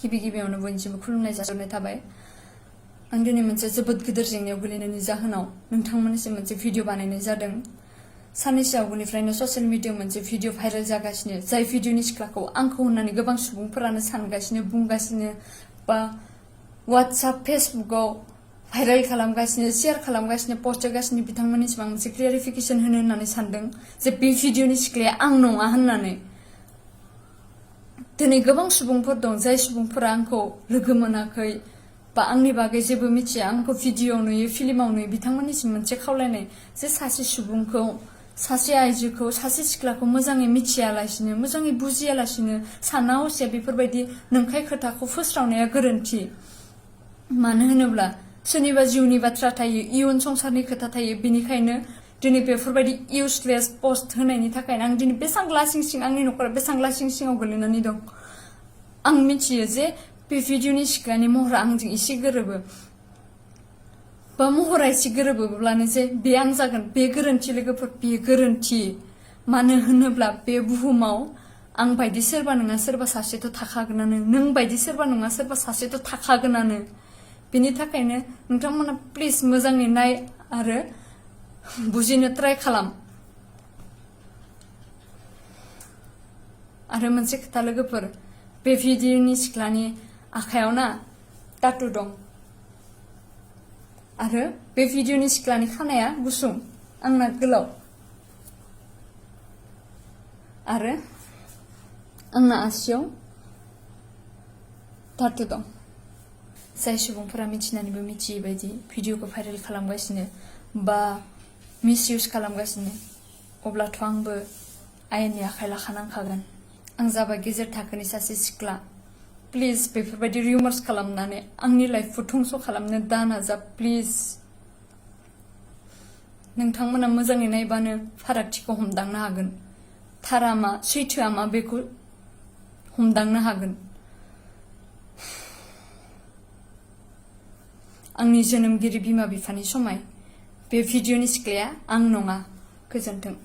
गिबियावनो बयनिसिमबो खुलुमनाय जासिहरनाय थाबाय। आं दिनै मोनसे जोबोद गिदिर जेंनायाव गोलैनायनि जाहोनाव नोंथांमोननिसिम मोनसे भिडिअ बानायनाय जादों। साननैसो आगोलनिफ्रायनो ससियेल मिडियायाव मोनसे भिडिअ भाइरेल जागासिनो, जाय भिडिअनि सिख्लाखौ आंखौ होननानै गोबां सुबुंफोरानो सानगासिनो, बुंगासिनो बा WhatsApp फेसबुकआव भाइरेल खालामगासिनो, शेयार खालामगासिनो, पस्ट होगासिनो। बिथांमोननिसिम आं मोनसे क्लियारिफिकेशन होनो होननानै सानदों जे बे भिडिअनि सिख्लाया आं नङा होननानै। दिनै गोबां सुबुंफोर दं जाय सुबुंफोरा आंखौ लोगो मोनाखै बा आंनि बागै जेबो मिथिया, आंखौ भिडिअ नुयो, फिल्माव नुयो। बिथांमोननिसिम मोनसे खावलायनाय जे सासे सुबुंखौ, सासे आइजोखौ, सासे सिख्लाखौ मोजाङै मिथियालासिनो, मोजाङै बुजियालासिनो, साना हसिया बेफोरबायदि नंखाय खोथाखौ फोस्रावनाया गोरोन्थि। मानो होनोब्ला सोरनिबा जिउनि बाथ्रा थायो, इयुन संसारनि खोथा थायो। बेनिखायनो दिनै बेफोरबायदि इउजलेस पस्ट होनायनि थाखायनो आं दिनै बेसेबां लासिं सिं, आंनि नखरा बेसेबां लासिं सिङाव गोलैनानै दं। आं मिथियो जे बे भिडिअनि सिख्लानि महरा आंजों एसे गोरोबो बा महरा एसे गोरोबोब्लानो जे बे आं जागोन, बे गोरोन्थि लोगोफोर, बे गोरोन्थि। मानो होनोब्ला बे बुहुमाव आं बायदि सोरबा नङा सोरबा सासेथ' थाखागोनानो, नों बायदि सोरबा नङा सोरबा सासेथ' थाखागोनानो। बेनि थाखायनो नोंथांमोना प्लिज मोजाङै नाय आरो बुजिनो ट्राइ खालाम। आरो मोनसे खोथा लोगोफोर, बे भिडिअनि सिख्लानि आखायाव ना टाटु दं आरो बे भिडिअनि सिख्लानि खानाया गुसुं, आंना गोलाव। आरो आंना आसियाव टाटु दं। जाय सुबुंफोरा मिथिनानैबो मिथियै बायदि भिडिअखौ भाइरेल खालामगासिनो बा मिसइउज खालामगासिनो, अब्लाथ' आंबो आयेननि आखाइ लाखानांखागोन। आं जाबाय गेजेर थाखोनि सासे सिख्ला। प्लिज बेफोरबायदि रिउमार्स खालामनानै आंनि लाइफखौ धंस खालामनो दा नाजा प्लिज। नोंथांमोना मोजाङै नायबानो फारागथिखौ हमदांनो हागोन। थारा मा, सैथोआ मा बेखौ हमदांनो हागोन। आंनि जोनोमगिरि बिमा बिफानि समाय बे भिडिअनि सिख्लाया आं नङा। गोजोन्थों।